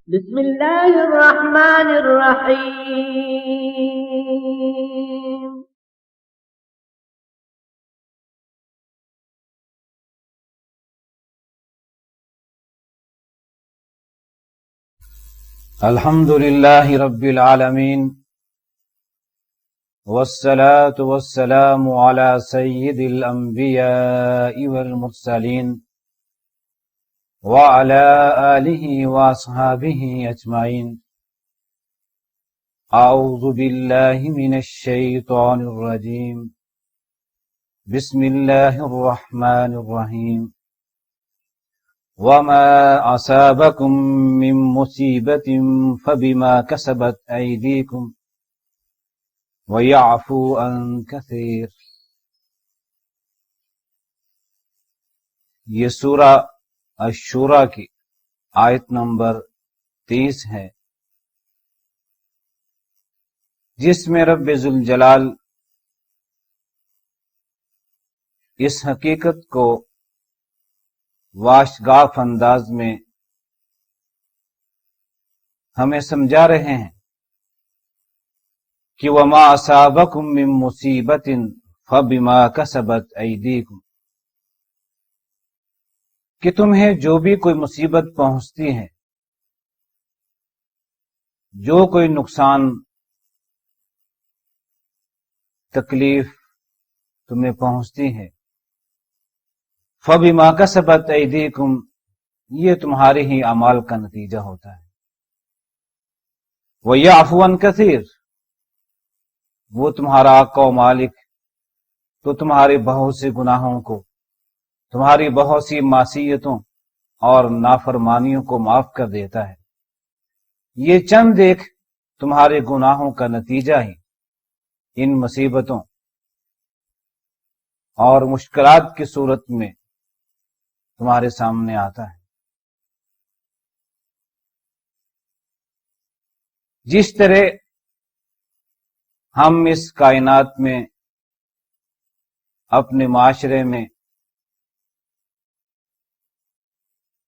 بسم اللہ الرحمن الرحیم. الحمد لله رب العالمين والصلاة والسلام على سيد الأنبياء والمرسلين وعلى آله وأصحابه أجمعين. أعوذ بالله من الشيطان الرجيم. بسم الله الرحمن الرحيم. وما أصابكم من مصيبة فبما كسبت أيديكم ويعفو عن كثير. یہ سورہ الشورى کی آیت نمبر 30 ہے، جس میں رب ذوالجلال اس حقیقت کو واشگاف انداز میں ہمیں سمجھا رہے ہیں کہ وما اصابکم من مصیبت فبما کسبت ایدیکم، کہ تمہیں جو بھی کوئی مصیبت پہنچتی ہے، جو کوئی نقصان تکلیف تمہیں پہنچتی ہے، فَبِمَا كَسَبَتْ أَيْدِيكُمْ، یہ تمہارے ہی اعمال کا نتیجہ ہوتا ہے. وَيَعْفُو عَنْ كَثِيرٍ، وہ تمہارا آقا و مالک تو تمہارے بہت سے گناہوں کو، تمہاری بہت سی معصیتوں اور نافرمانیوں کو معاف کر دیتا ہے. یہ چند ایک تمہارے گناہوں کا نتیجہ ہی ان مصیبتوں اور مشکلات کی صورت میں تمہارے سامنے آتا ہے. جس طرح ہم اس کائنات میں اپنے معاشرے میں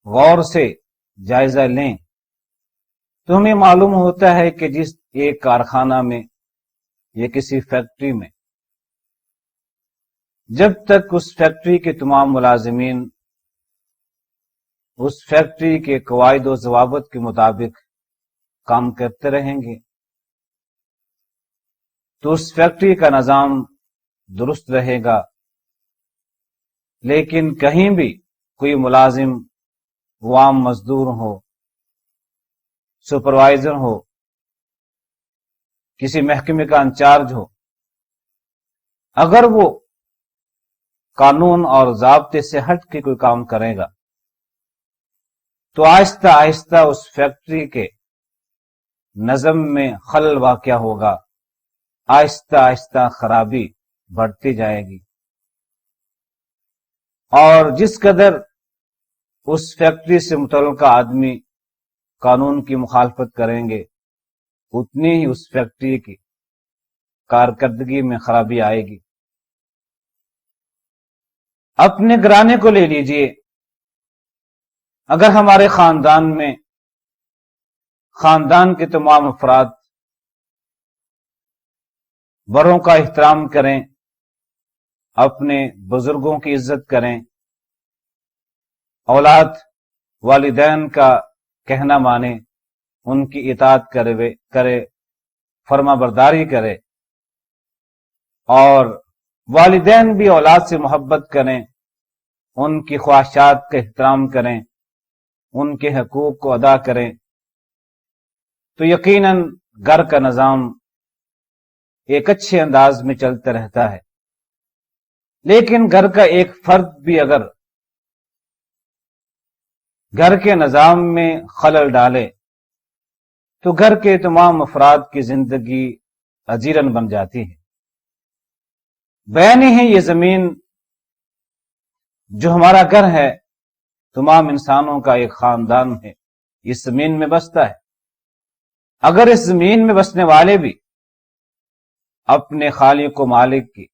غور سے جائزہ لیں تو ہمیں معلوم ہوتا ہے کہ جس ایک کارخانہ میں یا کسی فیکٹری میں جب تک اس فیکٹری کے تمام ملازمین اس فیکٹری کے قواعد و ضوابط کے مطابق کام کرتے رہیں گے تو اس فیکٹری کا نظام درست رہے گا. لیکن کہیں بھی کوئی ملازم، عام مزدور ہو، سپروائزر ہو، کسی محکمے کا انچارج ہو، اگر وہ قانون اور ضابطے سے ہٹ کے کوئی کام کرے گا تو آہستہ آہستہ اس فیکٹری کے نظم میں خلل واقع ہوگا، آہستہ آہستہ خرابی بڑھتی جائے گی، اور جس قدر اس فیکٹری سے متعلقہ آدمی قانون کی مخالفت کریں گے اتنی ہی اس فیکٹری کی کارکردگی میں خرابی آئے گی. اپنے گھرانے کو لے لیجئے، اگر ہمارے خاندان میں خاندان کے تمام افراد بڑوں کا احترام کریں، اپنے بزرگوں کی عزت کریں، اولاد والدین کا کہنا مانے، ان کی اطاعت کرے، فرما برداری کرے، اور والدین بھی اولاد سے محبت کریں، ان کی خواہشات کا احترام کریں، ان کے حقوق کو ادا کریں، تو یقیناً گھر کا نظام ایک اچھے انداز میں چلتا رہتا ہے. لیکن گھر کا ایک فرد بھی اگر گھر کے نظام میں خلل ڈالے تو گھر کے تمام افراد کی زندگی اجیرن بن جاتی ہے. بیان ہے یہ زمین جو ہمارا گھر ہے، تمام انسانوں کا ایک خاندان ہے، اس زمین میں بستا ہے. اگر اس زمین میں بسنے والے بھی اپنے خالق و مالک کی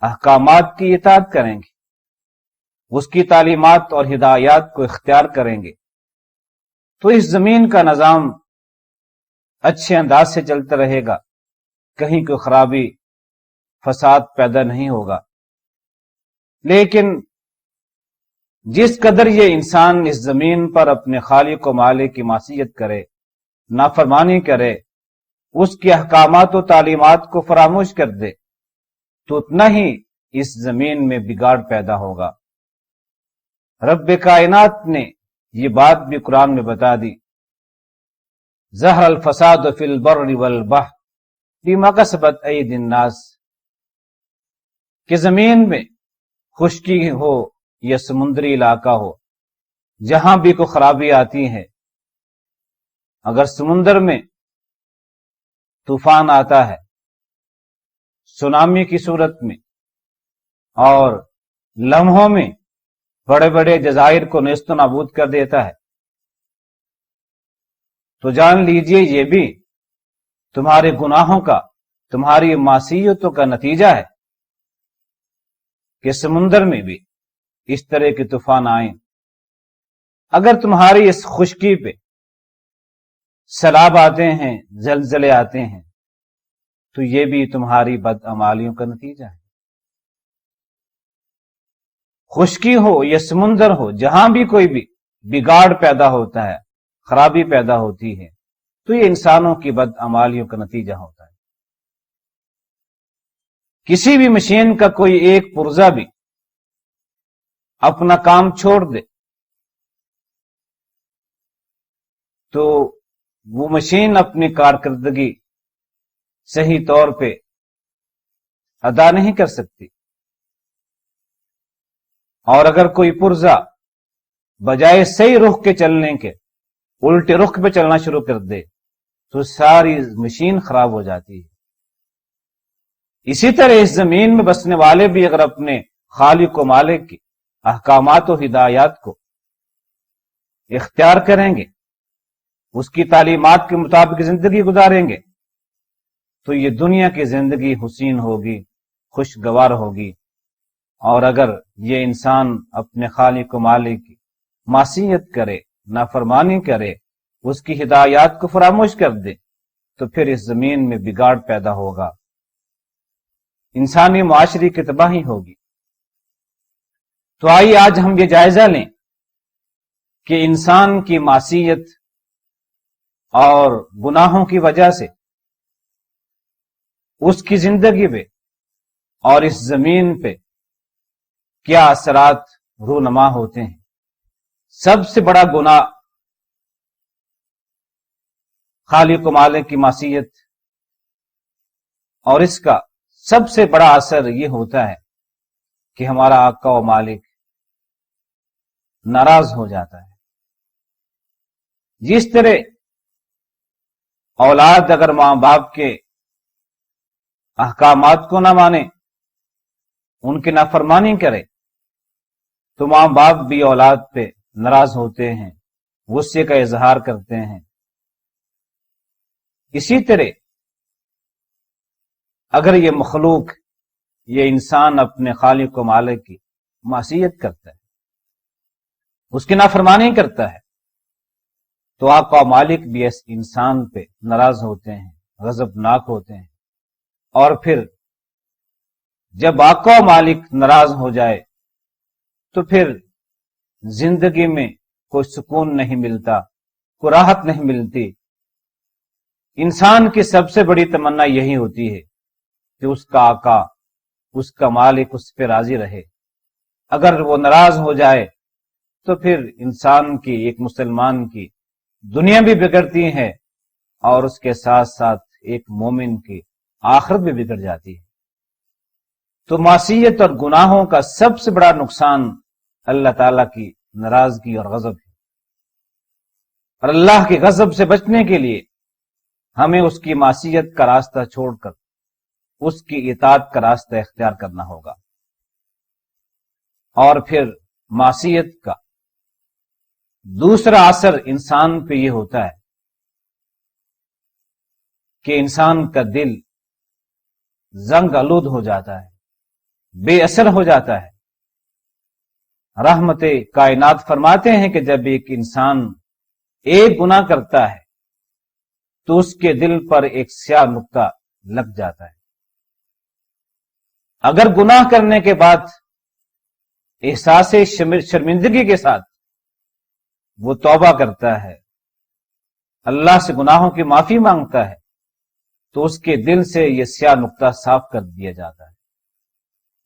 احکامات کی اطاعت کریں گے، اس کی تعلیمات اور ہدایات کو اختیار کریں گے، تو اس زمین کا نظام اچھے انداز سے چلتا رہے گا، کہیں کوئی خرابی فساد پیدا نہیں ہوگا۔ لیکن جس قدر یہ انسان اس زمین پر اپنے خالق و مالک کی معصیت کرے، نافرمانی کرے، اس کے احکامات و تعلیمات کو فراموش کر دے، تو اتنا ہی اس زمین میں بگاڑ پیدا ہوگا۔ رب کائنات نے یہ بات بھی قرآن میں بتا دی، ظہر الفساد فی البر والبحر بما کسبت ایدی الناس، کہ زمین میں خشکی ہو یا سمندری علاقہ ہو، جہاں بھی کوئی خرابی آتی ہے، اگر سمندر میں طوفان آتا ہے سونامی کی صورت میں اور لمحوں میں بڑے بڑے جزائر کو نیست و نابود کر دیتا ہے، تو جان لیجئے یہ بھی تمہارے گناہوں کا، تمہاری معصیتوں کا نتیجہ ہے کہ سمندر میں بھی اس طرح کے طوفان آئیں۔ اگر تمہاری اس خشکی پہ سیلاب آتے ہیں، زلزلے آتے ہیں، تو یہ بھی تمہاری بدعمالیوں کا نتیجہ ہے۔ خشکی ہو یا سمندر ہو، جہاں بھی کوئی بھی بگاڑ پیدا ہوتا ہے، خرابی پیدا ہوتی ہے، تو یہ انسانوں کی بدعمالیوں کا نتیجہ ہوتا ہے۔ کسی بھی مشین کا کوئی ایک پرزہ بھی اپنا کام چھوڑ دے تو وہ مشین اپنی کارکردگی صحیح طور پہ ادا نہیں کر سکتی، اور اگر کوئی پرزہ بجائے صحیح رخ کے چلنے کے الٹے رخ پہ چلنا شروع کر دے تو ساری مشین خراب ہو جاتی ہے۔ اسی طرح اس زمین میں بسنے والے بھی اگر اپنے خالق و مالک کی احکامات و ہدایات کو اختیار کریں گے، اس کی تعلیمات کے مطابق زندگی گزاریں گے، تو یہ دنیا کی زندگی حسین ہوگی، خوشگوار ہوگی۔ اور اگر یہ انسان اپنے خالق و مالک کی معصیت کرے، نافرمانی کرے، اس کی ہدایات کو فراموش کر دے، تو پھر اس زمین میں بگاڑ پیدا ہوگا، انسانی معاشرے کی تباہی ہوگی۔ تو آئیے آج ہم یہ جائزہ لیں کہ انسان کی معصیت اور گناہوں کی وجہ سے اس کی زندگی پہ اور اس زمین پہ کیا اثرات رونما ہوتے ہیں۔ سب سے بڑا گناہ خالق و مالک کی معصیت، اور اس کا سب سے بڑا اثر یہ ہوتا ہے کہ ہمارا آقا و مالک ناراض ہو جاتا ہے۔ جس طرح اولاد اگر ماں باپ کے احکامات کو نہ مانے، ان کی نافرمانی کرے، تو ماں باپ بھی اولاد پہ ناراض ہوتے ہیں، غصے کا اظہار کرتے ہیں۔ اسی طرح اگر یہ مخلوق، یہ انسان اپنے خالق و مالک کی معصیت کرتا ہے، اس کی نافرمانی کرتا ہے، تو آقا و مالک بھی اس انسان پہ ناراض ہوتے ہیں، غضبناک ہوتے ہیں۔ اور پھر جب آقا و مالک ناراض ہو جائے تو پھر زندگی میں کوئی سکون نہیں ملتا، کوئی راحت نہیں ملتی۔ انسان کی سب سے بڑی تمنا یہی ہوتی ہے کہ اس کا آقا، اس کا مالک اس پہ راضی رہے۔ اگر وہ ناراض ہو جائے تو پھر انسان کی، ایک مسلمان کی دنیا بھی بگڑتی ہے، اور اس کے ساتھ ساتھ ایک مومن کی آخرت بھی بگڑ جاتی ہے۔ تو معصیت اور گناہوں کا سب سے بڑا نقصان اللہ تعالیٰ کی ناراضگی اور غضب ہے، اور اللہ کے غضب سے بچنے کے لیے ہمیں اس کی معصیت کا راستہ چھوڑ کر اس کی اطاعت کا راستہ اختیار کرنا ہوگا۔ اور پھر معصیت کا دوسرا اثر انسان پہ یہ ہوتا ہے کہ انسان کا دل زنگ آلود ہو جاتا ہے، بے اثر ہو جاتا ہے۔ رحمت کائنات فرماتے ہیں کہ جب ایک انسان ایک گناہ کرتا ہے تو اس کے دل پر ایک سیاہ نقطہ لگ جاتا ہے. اگر گناہ کرنے کے بعد احساس شرمندگی کے ساتھ وہ توبہ کرتا ہے، اللہ سے گناہوں کی معافی مانگتا ہے، تو اس کے دل سے یہ سیاہ نقطہ صاف کر دیا جاتا ہے.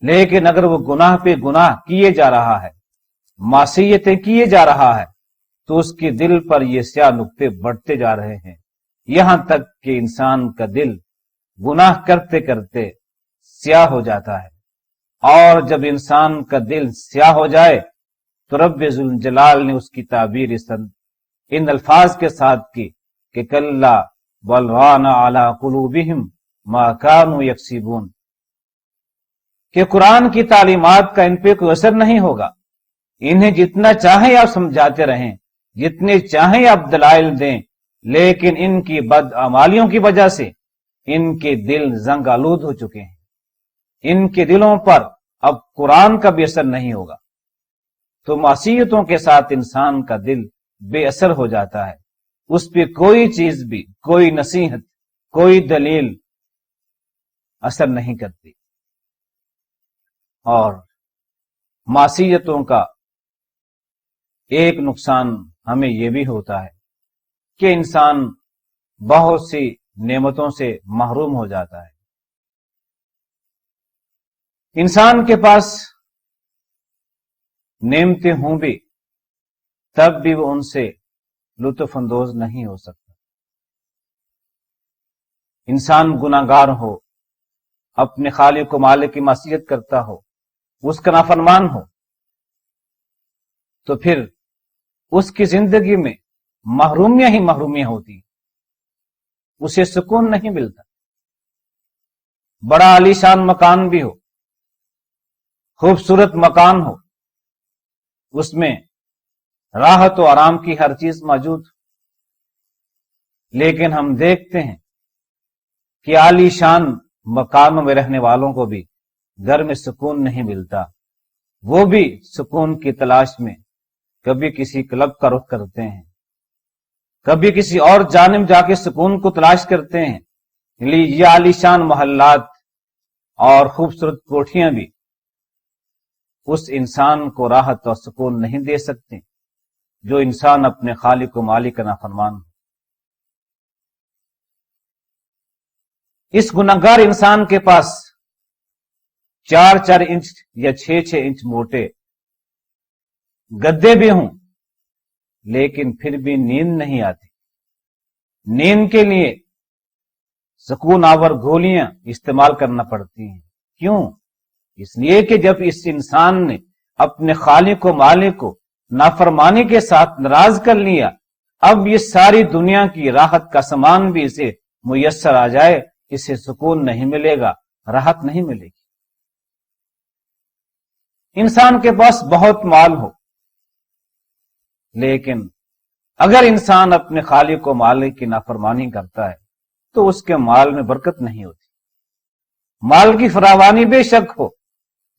لیکن اگر وہ گناہ پہ گناہ کیے جا رہا ہے، معصیتیں کیے جا رہا ہے، تو اس کے دل پر یہ سیاہ نقطے بڑھتے جا رہے ہیں، یہاں تک کہ انسان کا دل گناہ کرتے کرتے سیاہ ہو جاتا ہے. اور جب انسان کا دل سیاہ ہو جائے تو رب ذوالجلال نے اس کی تعبیر ان الفاظ کے ساتھ کی کہ کلا بل ران علی قلوبہم ما کانوا یکسبون، کہ قرآن کی تعلیمات کا ان پہ کوئی اثر نہیں ہوگا. انہیں جتنا چاہیں آپ سمجھاتے رہیں، جتنے چاہیں آپ دلائل دیں، لیکن ان کی بدعمالیوں کی وجہ سے ان کے دل زنگ آلود ہو چکے ہیں. ان کے دلوں پر اب قرآن کا بھی اثر نہیں ہوگا. تو معصیتوں کے ساتھ انسان کا دل بے اثر ہو جاتا ہے، اس پہ کوئی چیز بھی، کوئی نصیحت، کوئی دلیل اثر نہیں کرتی. اور معصیتوں کا ایک نقصان ہمیں یہ بھی ہوتا ہے کہ انسان بہت سی نعمتوں سے محروم ہو جاتا ہے. انسان کے پاس نعمتیں ہوں بھی تب بھی وہ ان سے لطف اندوز نہیں ہو سکتا. انسان گناہ گار ہو، اپنے خالق و مالک کی معصیت کرتا ہو، اس کا نافرمان ہو، تو پھر اس کی زندگی میں محرومیاں ہی محرومیاں ہوتی، اسے سکون نہیں ملتا. بڑا عالیشان مکان بھی ہو، خوبصورت مکان ہو، اس میں راحت و آرام کی ہر چیز موجود، لیکن ہم دیکھتے ہیں کہ عالیشان مکانوں میں رہنے والوں کو بھی گھر میں سکون نہیں ملتا. وہ بھی سکون کی تلاش میں کبھی کسی کلب کا رخ کرتے ہیں، کبھی کسی اور جانب جا کے سکون کو تلاش کرتے ہیں. یہ عالیشان محلات اور خوبصورت کوٹھیاں بھی اس انسان کو راحت اور سکون نہیں دے سکتے جو انسان اپنے خالق و مالک کا نافرمان ہو. اس گنہگار انسان کے پاس 4 انچ یا 6 انچ موٹے گدے بھی ہوں، لیکن پھر بھی نیند نہیں آتی. نیند کے لیے سکون آور گولیاں استعمال کرنا پڑتی ہیں. کیوں؟ اس لیے کہ جب اس انسان نے اپنے خالق و مالک کو نافرمانی کے ساتھ ناراض کر لیا، اب یہ ساری دنیا کی راحت کا سامان بھی اسے میسر آ جائے، اسے سکون نہیں ملے گا، راحت نہیں ملے گی. انسان کے پاس بہت مال ہو، لیکن اگر انسان اپنے خالق و مالک کی نافرمانی کرتا ہے تو اس کے مال میں برکت نہیں ہوتی. مال کی فراوانی بے شک ہو،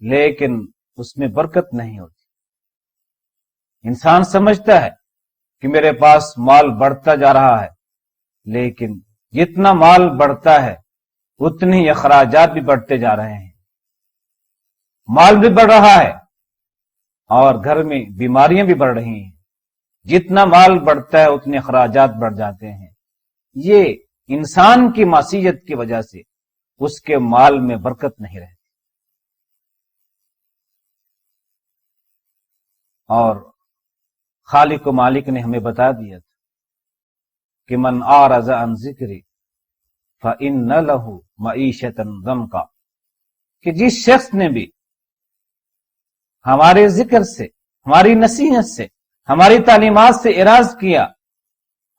لیکن اس میں برکت نہیں ہوتی. انسان سمجھتا ہے کہ میرے پاس مال بڑھتا جا رہا ہے، لیکن جتنا مال بڑھتا ہے اتنے ہی اخراجات بھی بڑھتے جا رہے ہیں. مال بھی بڑھ رہا ہے اور گھر میں بیماریاں بھی بڑھ رہی ہیں. جتنا مال بڑھتا ہے اتنے اخراجات بڑھ جاتے ہیں. یہ انسان کی معصیت کی وجہ سے اس کے مال میں برکت نہیں رہتی. اور خالق و مالک نے ہمیں بتا دیا تھا کہ من اعرض عن ذکری فإن له معیشۃ ضنکا، کہ جس شخص نے بھی ہمارے ذکر سے، ہماری نصیحت سے، ہماری تعلیمات سے اعراض کیا،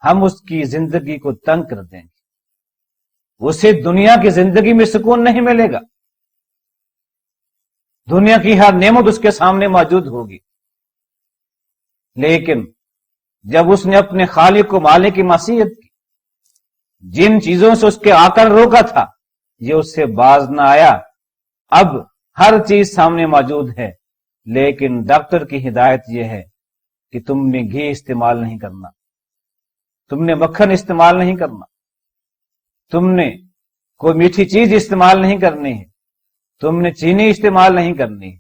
ہم اس کی زندگی کو تنگ کر دیں گے. اسے دنیا کی زندگی میں سکون نہیں ملے گا. دنیا کی ہر نعمت اس کے سامنے موجود ہوگی، لیکن جب اس نے اپنے خالق و مالک کی معصیت کی، جن چیزوں سے اس کے آقا نے روکا تھا، یہ اس سے باز نہ آیا. اب ہر چیز سامنے موجود ہے، لیکن ڈاکٹر کی ہدایت یہ ہے کہ تم نے گھی استعمال نہیں کرنا، تم نے مکھن استعمال نہیں کرنا، تم نے کوئی میٹھی چیز استعمال نہیں کرنی ہے، تم نے چینی استعمال نہیں کرنی ہے۔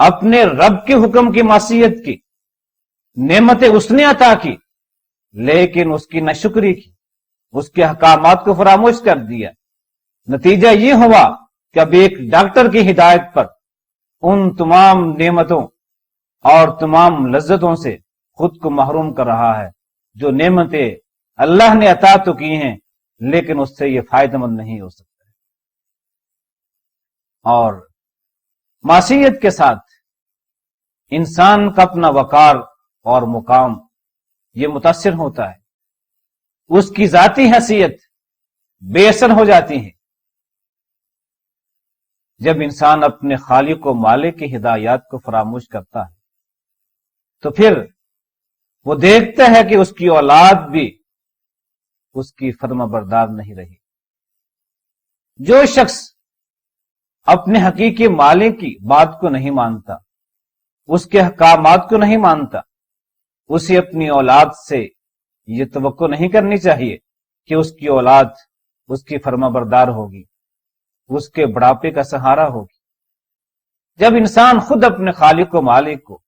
اپنے رب کے حکم کی معصیت کی، نعمتیں اس نے عطا کی لیکن اس کی ناشکری کی، اس کے احکامات کو فراموش کر دیا۔ نتیجہ یہ ہوا کہ اب ایک ڈاکٹر کی ہدایت پر ان تمام نعمتوں اور تمام لذتوں سے خود کو محروم کر رہا ہے جو نعمتیں اللہ نے عطا تو کی ہیں لیکن اس سے یہ فائدہ مند نہیں ہو سکتا۔ اور معصیت کے ساتھ انسان کا اپنا وقار اور مقام یہ متاثر ہوتا ہے، اس کی ذاتی حیثیت بے اثر ہو جاتی ہے۔ جب انسان اپنے خالق و مالک کی ہدایات کو فراموش کرتا ہے تو پھر وہ دیکھتا ہے کہ اس کی اولاد بھی اس کی فرما بردار نہیں رہی۔ جو شخص اپنے حقیقی مالک کی بات کو نہیں مانتا، اس کے احکامات کو نہیں مانتا، اسے اپنی اولاد سے یہ توقع نہیں کرنی چاہیے کہ اس کی اولاد اس کی فرما بردار ہوگی، اس کے بڑھاپے کا سہارا ہوگی۔ جب انسان خود اپنے خالق و مالک کو،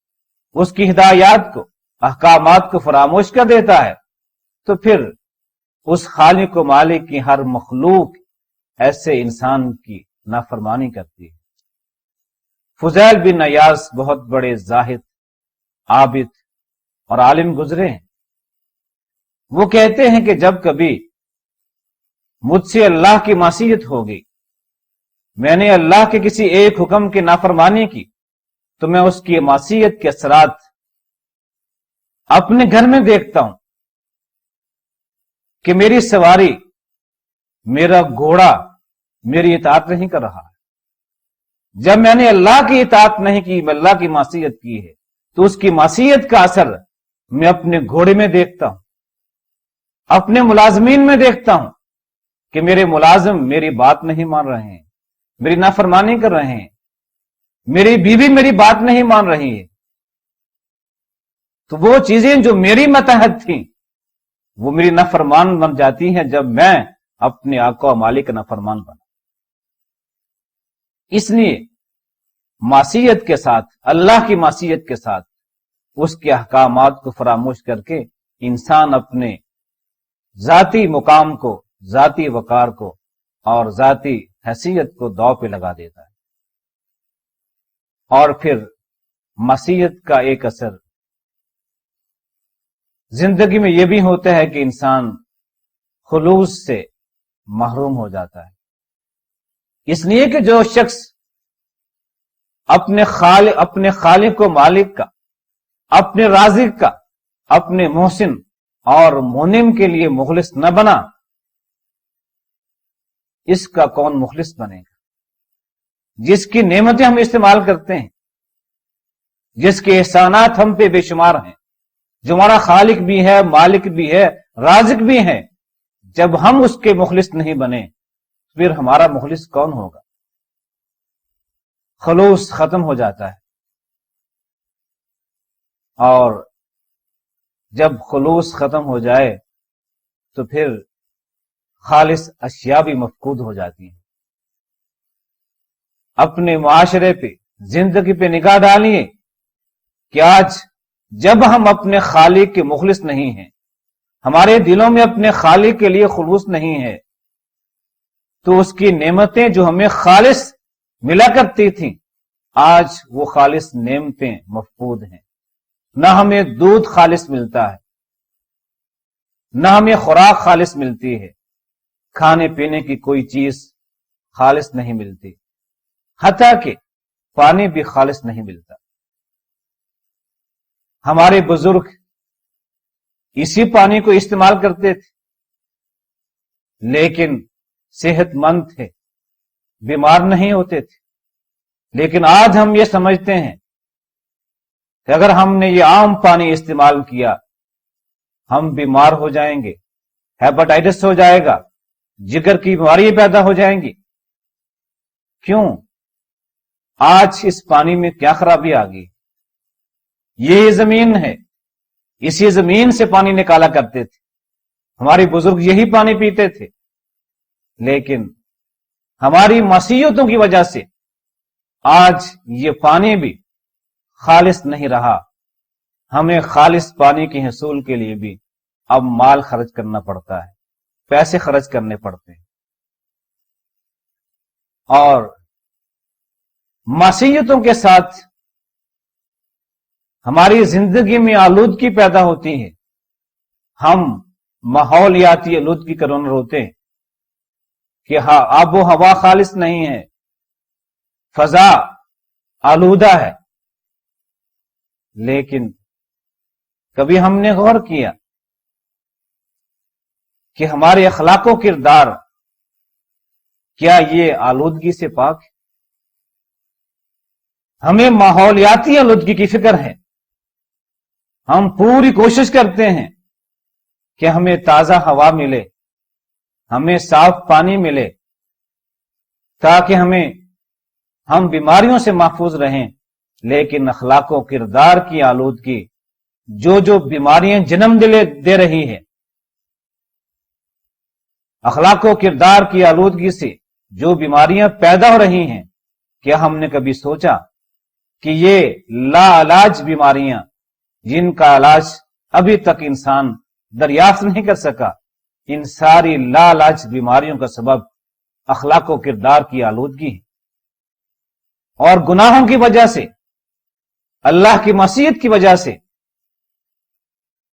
اس کی ہدایات کو، احکامات کو فراموش کر دیتا ہے تو پھر اس خالق و مالک کی ہر مخلوق ایسے انسان کی نافرمانی کرتی ہے۔ فضیل بن عیاض بہت بڑے زاہد، عابد اور عالم گزرے ہیں۔ وہ کہتے ہیں کہ جب کبھی مجھ سے اللہ کی معصیت ہوگی، میں نے اللہ کے کسی ایک حکم کی نافرمانی کی تو میں اس کی معصیت کے اثرات اپنے گھر میں دیکھتا ہوں کہ میری سواری، میرا گھوڑا میری اطاعت نہیں کر رہا ہے۔ جب میں نے اللہ کی اطاعت نہیں کی، میں اللہ کی معصیت کی ہے تو اس کی معصیت کا اثر میں اپنے گھوڑے میں دیکھتا ہوں، اپنے ملازمین میں دیکھتا ہوں کہ میرے ملازم میری بات نہیں مان رہے ہیں، میری نافرمانی کر رہے ہیں، میری بیوی میری بات نہیں مان رہی ہے۔ تو وہ چیزیں جو میری ماتحت تھیں وہ میری نافرمان بن جاتی ہیں جب میں اپنے آقا و مالک کا نافرمان بنا۔ اس لیے معصیت کے ساتھ، اللہ کی معصیت کے ساتھ اس کے احکامات کو فراموش کر کے انسان اپنے ذاتی مقام کو، ذاتی وقار کو اور ذاتی حیثیت کو داؤ پہ لگا دیتا ہے۔ اور پھر معصیت کا ایک اثر زندگی میں یہ بھی ہوتا ہے کہ انسان خلوص سے محروم ہو جاتا ہے۔ اس لیے کہ جو شخص اپنے خالق و مالک کا، اپنے رازق کا، اپنے محسن اور منعم کے لیے مخلص نہ بنا، اس کا کون مخلص بنے گا؟ جس کی نعمتیں ہم استعمال کرتے ہیں، جس کے احسانات ہم پہ بے شمار ہیں، جو ہمارا خالق بھی ہے، مالک بھی ہے، رازق بھی ہے، جب ہم اس کے مخلص نہیں بنے پھر ہمارا مخلص کون ہوگا؟ خلوص ختم ہو جاتا ہے، اور جب خلوص ختم ہو جائے تو پھر خالص اشیاء بھی مفقود ہو جاتی ہیں۔ اپنے معاشرے پہ، زندگی پہ نگاہ ڈالیے کہ آج جب ہم اپنے خالق کے مخلص نہیں ہیں، ہمارے دلوں میں اپنے خالق کے لیے خلوص نہیں ہے، تو اس کی نعمتیں جو ہمیں خالص ملا کرتی تھیں، آج وہ خالص نعمتیں مفقود ہیں۔ نہ ہمیں دودھ خالص ملتا ہے، نہ ہمیں خوراک خالص ملتی ہے، کھانے پینے کی کوئی چیز خالص نہیں ملتی، حتیٰ کہ پانی بھی خالص نہیں ملتا۔ ہمارے بزرگ اسی پانی کو استعمال کرتے تھے لیکن صحت مند تھے، بیمار نہیں ہوتے تھے۔ لیکن آج ہم یہ سمجھتے ہیں کہ اگر ہم نے یہ عام پانی استعمال کیا ہم بیمار ہو جائیں گے، ہیپاٹائٹس ہو جائے گا، جگر کی بیماری پیدا ہو جائیں گی۔ کیوں؟ آج اس پانی میں کیا خرابی آ گئی؟ یہ زمین ہے، اسی زمین سے پانی نکالا کرتے تھے، ہمارے بزرگ یہی پانی پیتے تھے، لیکن ہماری معصیتوں کی وجہ سے آج یہ پانی بھی خالص نہیں رہا، ہمیں خالص پانی کے حصول کے لیے بھی اب مال خرچ کرنا پڑتا ہے، پیسے خرچ کرنے پڑتے ہیں، اور معصیتوں کے ساتھ ہماری زندگی میں آلودگی پیدا ہوتی ہے، ہم ماحولیاتی آلودگی کا رونر ہوتے ہیں کہ ہاں آب و ہوا خالص نہیں ہے، فضا آلودہ ہے، لیکن کبھی ہم نے غور کیا کہ ہمارے اخلاق و کردار کیا یہ آلودگی سے پاک ہے؟ ہمیں ماحولیاتی آلودگی کی فکر ہے، ہم پوری کوشش کرتے ہیں کہ ہمیں تازہ ہوا ملے، ہمیں صاف پانی ملے، تاکہ ہم بیماریوں سے محفوظ رہیں، لیکن اخلاق و کردار کی آلودگی جو بیماریاں جنم دے رہی ہے، اخلاق و کردار کی آلودگی سے جو بیماریاں پیدا ہو رہی ہیں، کیا ہم نے کبھی سوچا کہ یہ لا علاج بیماریاں جن کا علاج ابھی تک انسان دریافت نہیں کر سکا، ان ساری لا علاج بیماریوں کا سبب اخلاق و کردار کی آلودگی ہے، اور گناہوں کی وجہ سے، اللہ کی معصیت کی وجہ سے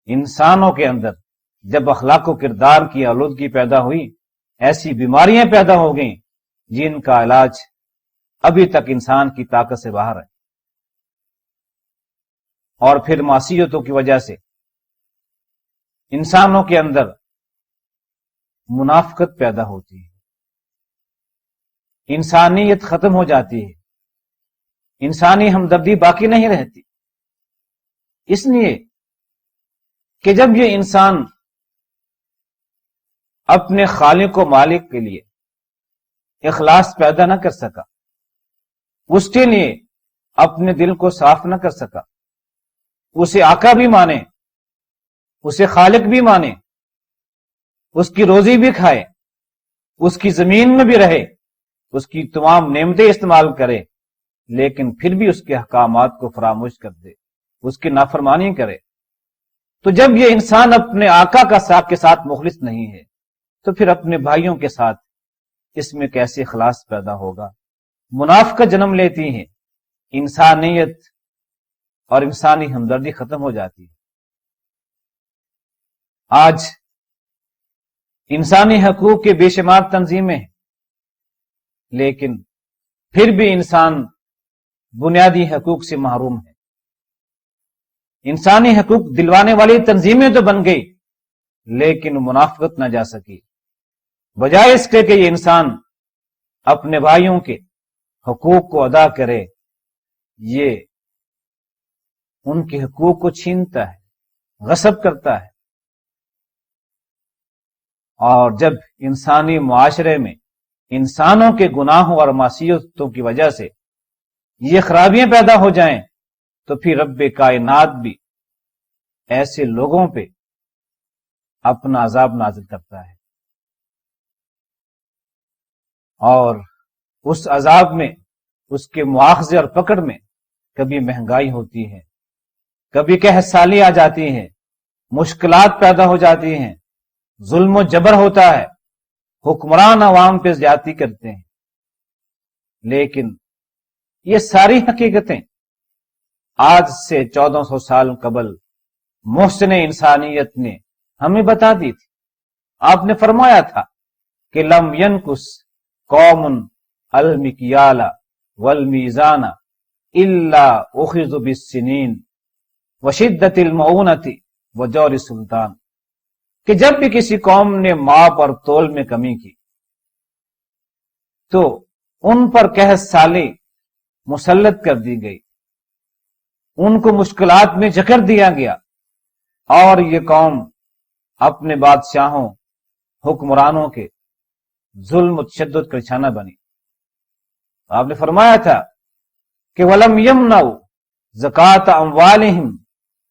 انسانوں کے اندر جب اخلاق و کردار کی آلودگی پیدا ہوئی، ایسی بیماریاں پیدا ہو گئیں جن کا علاج ابھی تک انسان کی طاقت سے باہر ہے، اور پھر معصیتوں کی وجہ سے انسانوں کے اندر منافقت پیدا ہوتی ہے، انسانیت ختم ہو جاتی ہے، انسانی ہمدردی باقی نہیں رہتی، اس لیے کہ جب یہ انسان اپنے خالق و مالک کے لیے اخلاص پیدا نہ کر سکا، اس کے لیے اپنے دل کو صاف نہ کر سکا، اسے آقا بھی مانے، اسے خالق بھی مانے، اس کی روزی بھی کھائے، اس کی زمین میں بھی رہے، اس کی تمام نعمتیں استعمال کرے، لیکن پھر بھی اس کے احکامات کو فراموش کر دے، اس کی نافرمانی کرے، تو جب یہ انسان اپنے آقا کے ساتھ مخلص نہیں ہے، تو پھر اپنے بھائیوں کے ساتھ اس میں کیسے اخلاص پیدا ہوگا؟ منافقت جنم لیتی ہے، انسانیت اور انسانی ہمدردی ختم ہو جاتی ہے۔ آج انسانی حقوق کے بے شمار تنظیمیں ہیں، لیکن پھر بھی انسان بنیادی حقوق سے محروم ہے۔ انسانی حقوق دلوانے والی تنظیمیں تو بن گئی، لیکن منافقت نہ جا سکی، بجائے اس کے کہ یہ انسان اپنے بھائیوں کے حقوق کو ادا کرے، یہ ان کے حقوق کو چھینتا ہے، غصب کرتا ہے، اور جب انسانی معاشرے میں انسانوں کے گناہوں اور معصیتوں کی وجہ سے یہ خرابیاں پیدا ہو جائیں، تو پھر رب کائنات بھی ایسے لوگوں پہ اپنا عذاب نازل کرتا ہے، اور اس عذاب میں، اس کے مواخذے اور پکڑ میں کبھی مہنگائی ہوتی ہے، کبھی قحط سالی آ جاتی ہے، مشکلات پیدا ہو جاتی ہیں، ظلم و جبر ہوتا ہے، حکمران عوام پہ زیادتی کرتے ہیں، لیکن یہ ساری حقیقتیں آج سے 1400 سال قبل محسن انسانیت نے ہمیں بتا دی تھی۔ آپ نے فرمایا تھا کہ لم ینقص قوم المکیال والمیزان الا اخذوا بالسنین وشدت المعونۃ وجور السلطان، کہ جب بھی کسی قوم نے ماپ اور تول میں کمی کی تو ان پر قحط سالی مسلط کر دی گئی، ان کو مشکلات میں جکڑ دیا گیا، اور یہ قوم اپنے بادشاہوں، حکمرانوں کے ظلم و تشدد کا نشانہ بنی۔ آپ نے فرمایا تھا کہ وَلَمْ يَمْنَعُوا زَكَاةَ أَمْوَالِهِمْ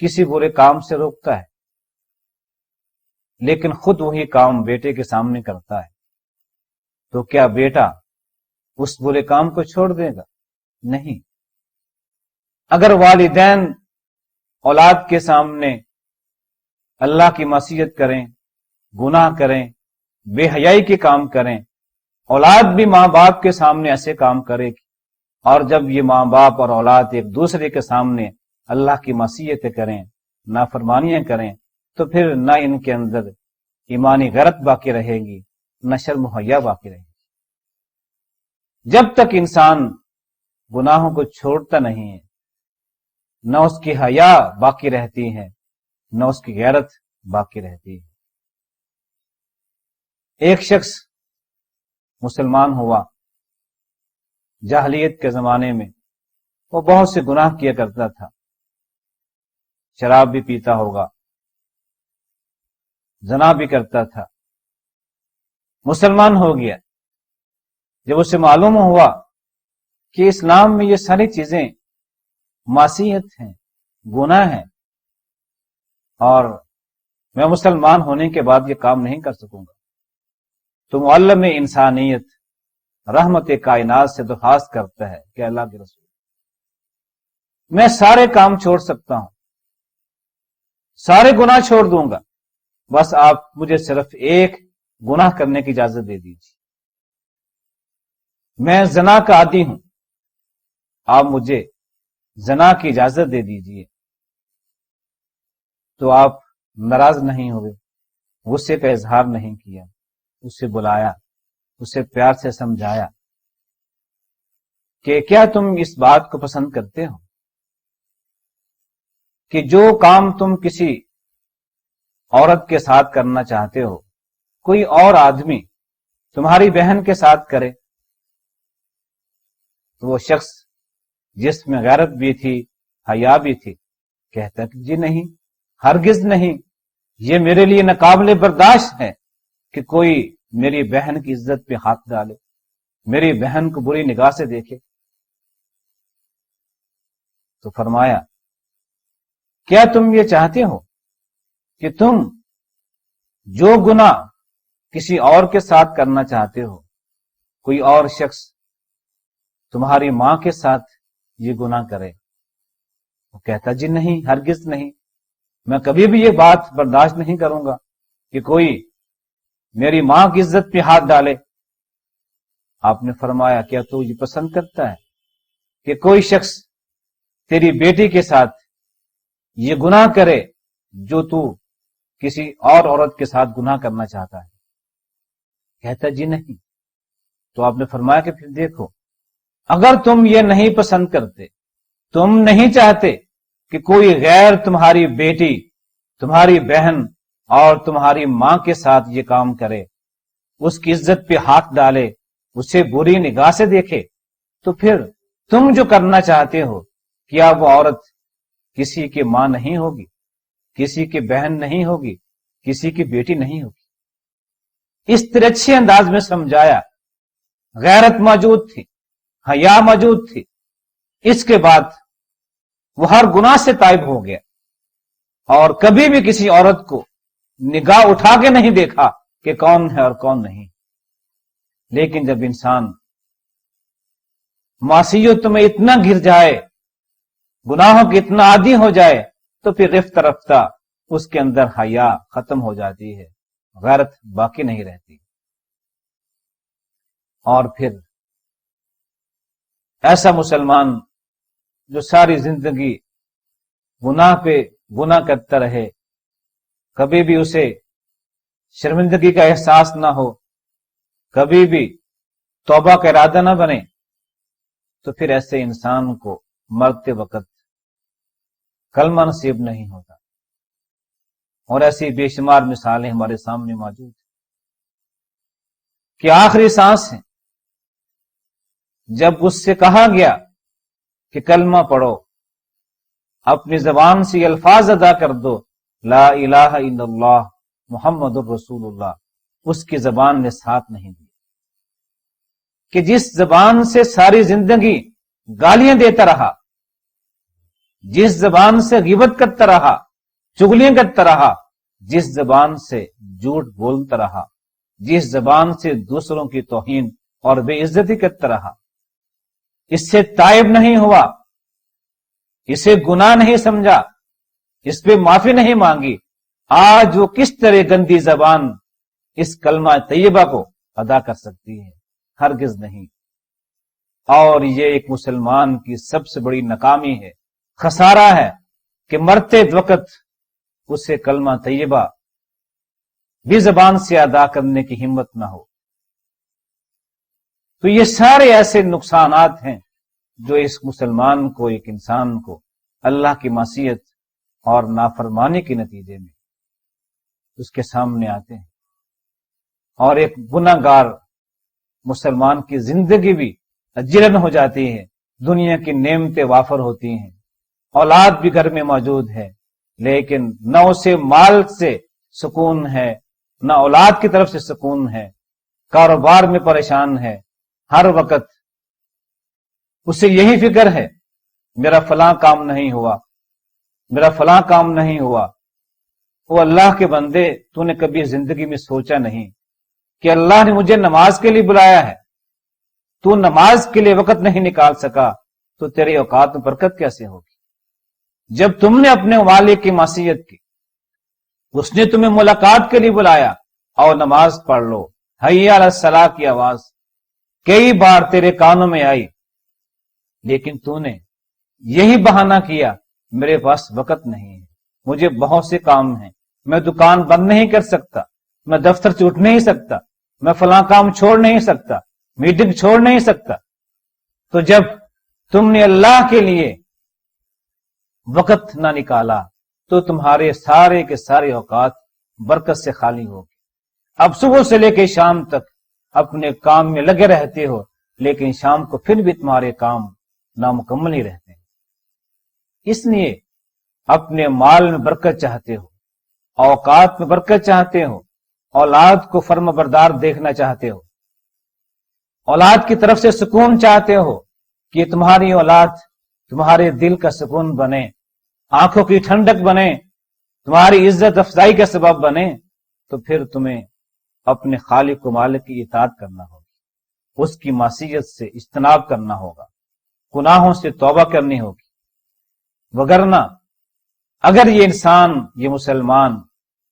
کسی برے کام سے روکتا ہے، لیکن خود وہی کام بیٹے کے سامنے کرتا ہے، تو کیا بیٹا اس برے کام کو چھوڑ دے گا؟ نہیں۔ اگر والدین اولاد کے سامنے اللہ کی معصیت کریں، گناہ کریں، بے حیائی کے کام کریں، اولاد بھی ماں باپ کے سامنے ایسے کام کرے گی، اور جب یہ ماں باپ اور اولاد ایک دوسرے کے سامنے اللہ کی معصیتیں کریں، نافرمانیاں کریں، تو پھر نہ ان کے اندر ایمانی غیرت باقی رہے گی، نہ شرم و حیا باقی رہے گی۔ جب تک انسان گناہوں کو چھوڑتا نہیں ہے، نہ اس کی حیا باقی رہتی ہے، نہ اس کی غیرت باقی رہتی ہے۔ ایک شخص مسلمان ہوا، جاہلیت کے زمانے میں وہ بہت سے گناہ کیا کرتا تھا، شراب بھی پیتا ہوگا، زنا بھی کرتا تھا۔ مسلمان ہو گیا، جب اسے معلوم ہوا کہ اسلام میں یہ ساری چیزیں معصیت ہیں، گناہ ہیں، اور میں مسلمان ہونے کے بعد یہ کام نہیں کر سکوں گا، تو معلم انسانیت رحمت کائنات سے درخواست کرتا ہے کہ اللہ کے رسول، میں سارے کام چھوڑ سکتا ہوں، سارے گناہ چھوڑ دوں گا، بس آپ مجھے صرف ایک گناہ کرنے کی اجازت دے دیجیے۔ میں زنا کا عادی ہوں، آپ مجھے زنا کی اجازت دے دیجیے۔ تو آپ ناراض نہیں ہوئے، غصے کا اظہار نہیں کیا، اسے بلایا، اسے پیار سے سمجھایا کہ کیا تم اس بات کو پسند کرتے ہو کہ جو کام تم کسی عورت کے ساتھ کرنا چاہتے ہو، کوئی اور آدمی تمہاری بہن کے ساتھ کرے؟ تو وہ شخص جس میں غیرت بھی تھی، حیا بھی تھی، کہتا کہ جی نہیں، ہرگز نہیں، یہ میرے لیے ناقابل برداشت ہے کہ کوئی میری بہن کی عزت پہ ہاتھ ڈالے، میری بہن کو بری نگاہ سے دیکھے۔ تو فرمایا کیا تم یہ چاہتے ہو کہ تم جو گناہ کسی اور کے ساتھ کرنا چاہتے ہو، کوئی اور شخص تمہاری ماں کے ساتھ یہ گناہ کرے؟ وہ کہتا جی نہیں، ہرگز نہیں، میں کبھی بھی یہ بات برداشت نہیں کروں گا کہ کوئی میری ماں کی عزت پہ ہاتھ ڈالے۔ آپ نے فرمایا کیا تو یہ پسند کرتا ہے کہ کوئی شخص تیری بیٹی کے ساتھ یہ گناہ کرے جو تو کسی اور عورت کے ساتھ گناہ کرنا چاہتا ہے؟ کہتا جی نہیں۔ تو آپ نے فرمایا کہ پھر دیکھو، اگر تم یہ نہیں پسند کرتے، تم نہیں چاہتے کہ کوئی غیر تمہاری بیٹی، تمہاری بہن اور تمہاری ماں کے ساتھ یہ کام کرے، اس کی عزت پہ ہاتھ ڈالے، اسے بری نگاہ سے دیکھے، تو پھر تم جو کرنا چاہتے ہو، کیا وہ عورت کسی کی ماں نہیں ہوگی، کسی کی بہن نہیں ہوگی، کسی کی بیٹی نہیں ہوگی؟ اس طرح اچھے انداز میں سمجھایا، غیرت موجود تھی، حیا موجود تھی۔ اس کے بعد وہ ہر گناہ سے تائب ہو گیا اور کبھی بھی کسی عورت کو نگاہ اٹھا کے نہیں دیکھا کہ کون ہے اور کون نہیں۔ لیکن جب انسان معصیت میں اتنا گر جائے، گناہوں کے اتنا عادی ہو جائے، تو پھر رفتہ رفتہ اس کے اندر حیا ختم ہو جاتی ہے، غیرت باقی نہیں رہتی، اور پھر ایسا مسلمان جو ساری زندگی گناہ پہ گناہ کرتا رہے، کبھی بھی اسے شرمندگی کا احساس نہ ہو، کبھی بھی توبہ کا ارادہ نہ بنے، تو پھر ایسے انسان کو مرتے وقت کلمہ نصیب نہیں ہوتا۔ اور ایسی بے شمار مثالیں ہمارے سامنے موجود ہیں کہ آخری سانس ہے، جب اس سے کہا گیا کہ کلمہ پڑھو، اپنی زبان سے یہ الفاظ ادا کر دو، لا الہ الا اللہ محمد الرسول اللہ، اس کی زبان نے ساتھ نہیں دی، کہ جس زبان سے ساری زندگی گالیاں دیتا رہا، جس زبان سے غیبت کرتا رہا، چغلیاں کرتا رہا، جس زبان سے جھوٹ بولتا رہا، جس زبان سے دوسروں کی توہین اور بے عزتی کرتا رہا، اس سے تائب نہیں ہوا، اسے گناہ نہیں سمجھا، اس پہ معافی نہیں مانگی، آج وہ کس طرح گندی زبان اس کلمہ طیبہ کو ادا کر سکتی ہے؟ ہرگز نہیں۔ اور یہ ایک مسلمان کی سب سے بڑی ناکامی ہے، خسارہ ہے کہ مرتے وقت اسے کلمہ طیبہ بھی زبان سے ادا کرنے کی ہمت نہ ہو۔ تو یہ سارے ایسے نقصانات ہیں جو اس مسلمان کو، ایک انسان کو اللہ کی معصیت اور نافرمانی کے نتیجے میں اس کے سامنے آتے ہیں، اور ایک گناہ گار مسلمان کی زندگی بھی جلن ہو جاتی ہے، دنیا کی نعمتیں وافر ہوتی ہیں، اولاد بھی گھر میں موجود ہے، لیکن نہ اسے مال سے سکون ہے، نہ اولاد کی طرف سے سکون ہے، کاروبار میں پریشان ہے، ہر وقت اسے یہی فکر ہے میرا فلاں کام نہیں ہوا، میرا فلاں کام نہیں ہوا۔ وہ اللہ کے بندے، تو نے کبھی زندگی میں سوچا نہیں کہ اللہ نے مجھے نماز کے لیے بلایا ہے، تو نماز کے لیے وقت نہیں نکال سکا تو تیرے اوقات میں برکت کیسے ہوگی؟ جب تم نے اپنے والد کی معصیت کی، اس نے تمہیں ملاقات کے لیے بلایا، اور نماز پڑھ لو، حی علی الصلاۃ کی آواز کئی بار تیرے کانوں میں آئی، لیکن تو نے یہی بہانہ کیا میرے پاس وقت نہیں ہے، مجھے بہت سے کام ہیں، میں دکان بند نہیں کر سکتا، میں دفتر چھوٹ نہیں سکتا، میں فلاں کام چھوڑ نہیں سکتا، میٹنگ چھوڑ نہیں سکتا۔ تو جب تم نے اللہ کے لیے وقت نہ نکالا تو تمہارے سارے کے سارے اوقات برکت سے خالی ہو گئے۔ اب صبح سے لے کے شام تک اپنے کام میں لگے رہتے ہو، لیکن شام کو پھر بھی تمہارے کام نامکمل ہی رہتے ہیں۔ اس لیے اپنے مال میں برکت چاہتے ہو، اوقات میں برکت چاہتے ہو، اولاد کو فرما بردار دیکھنا چاہتے ہو، اولاد کی طرف سے سکون چاہتے ہو کہ تمہاری اولاد تمہارے دل کا سکون بنے، آنکھوں کی ٹھنڈک بنے، تمہاری عزت افزائی کا سبب بنے، تو پھر تمہیں اپنے خالق و مالک کی اطاعت کرنا ہوگی، اس کی معصیت سے اجتناب کرنا ہوگا، گناہوں سے توبہ کرنی ہوگی۔ وگرنہ اگر یہ انسان، یہ مسلمان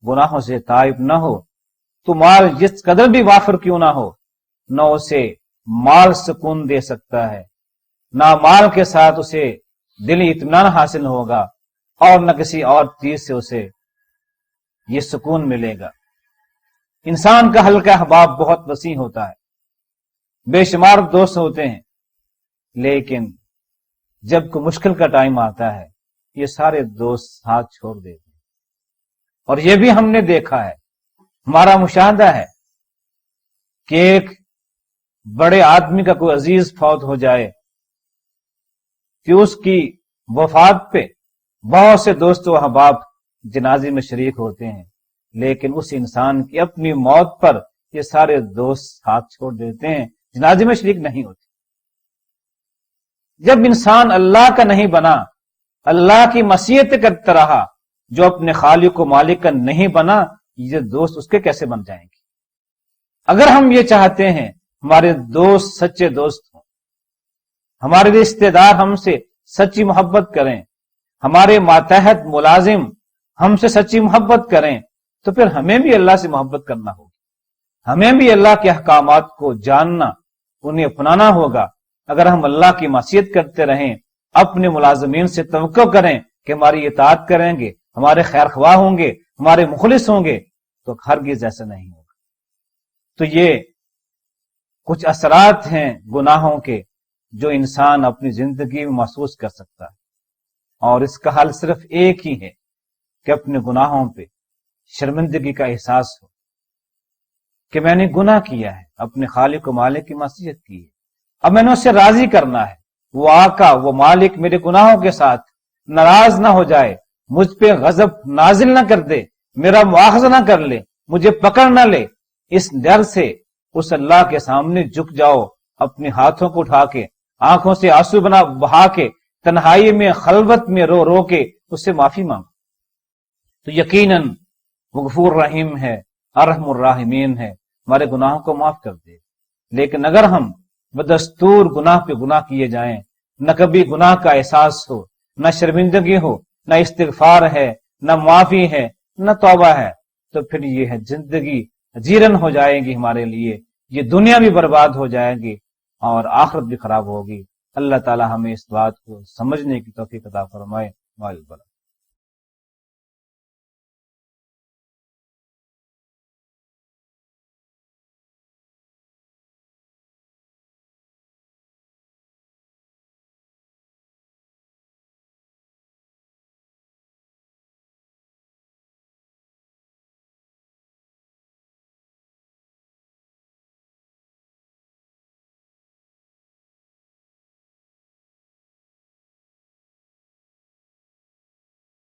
گناہوں سے تائب نہ ہو تو مال جس قدر بھی وافر کیوں نہ ہو، نہ اسے مال سکون دے سکتا ہے، نہ مال کے ساتھ اسے دلی اطمینان حاصل ہوگا، اور نہ کسی اور چیز سے اسے یہ سکون ملے گا۔ انسان کا حلقہ احباب بہت وسیع ہوتا ہے، بے شمار دوست ہوتے ہیں، لیکن جب کوئی مشکل کا ٹائم آتا ہے یہ سارے دوست ہاتھ چھوڑ دیتے ہیں۔ اور یہ بھی ہم نے دیکھا ہے، ہمارا مشاہدہ ہے کہ ایک بڑے آدمی کا کوئی عزیز فوت ہو جائے کہ اس کی وفات پہ بہت سے دوست و احباب جنازے میں شریک ہوتے ہیں، لیکن اس انسان کی اپنی موت پر یہ سارے دوست ہاتھ چھوڑ دیتے ہیں، جنازے میں شریک نہیں ہوتے۔ جب انسان اللہ کا نہیں بنا، اللہ کی معصیت کرتا رہا، جو اپنے خالق و مالک کا نہیں بنا، یہ دوست اس کے کیسے بن جائیں گے؟ اگر ہم یہ چاہتے ہیں ہمارے دوست سچے دوست ہوں، ہمارے رشتے دار ہم سے سچی محبت کریں، ہمارے ماتحت ملازم ہم سے سچی محبت کریں، تو پھر ہمیں بھی اللہ سے محبت کرنا ہوگی، ہمیں بھی اللہ کے احکامات کو جاننا، انہیں اپنانا ہوگا۔ اگر ہم اللہ کی معصیت کرتے رہیں، اپنے ملازمین سے توقع کریں کہ ہماری اطاعت کریں گے، ہمارے خیر خواہ ہوں گے، ہمارے مخلص ہوں گے، تو ہرگز ایسا نہیں ہوگا۔ تو یہ کچھ اثرات ہیں گناہوں کے جو انسان اپنی زندگی میں محسوس کر سکتا ہے، اور اس کا حل صرف ایک ہی ہے کہ اپنے گناہوں پہ شرمندگی کا احساس ہو کہ میں نے گناہ کیا ہے، اپنے خالق و مالک کی معصیت کی ہے، اب میں نے اسے راضی کرنا ہے، وہ آقا، وہ مالک میرے گناہوں کے ساتھ ناراض نہ ہو جائے، مجھ پہ غضب نازل نہ کر دے، میرا مواخذہ نہ کر لے، مجھے پکڑ نہ لے۔ اس ڈر سے اس اللہ کے سامنے جھک جاؤ، اپنے ہاتھوں کو اٹھا کے، آنکھوں سے آنسو بہا کے تنہائی میں خلوت میں رو رو کے اس سے معافی مانگو تو یقیناً وہ غفور رحیم ہے، ارحم الراحمین ہے، ہمارے گناہوں کو معاف کر دے۔ لیکن اگر ہم بدستور گناہ پہ گناہ کیے جائیں، نہ کبھی گناہ کا احساس ہو، نہ شرمندگی ہو، نہ استغفار ہے، نہ معافی ہے، نہ توبہ ہے، تو پھر یہ ہے زندگی جیرن ہو جائے گی ہمارے لیے، یہ دنیا بھی برباد ہو جائے گی اور آخرت بھی خراب ہوگی۔ اللہ تعالی ہمیں اس بات کو سمجھنے کی توفیق عطا فرمائے۔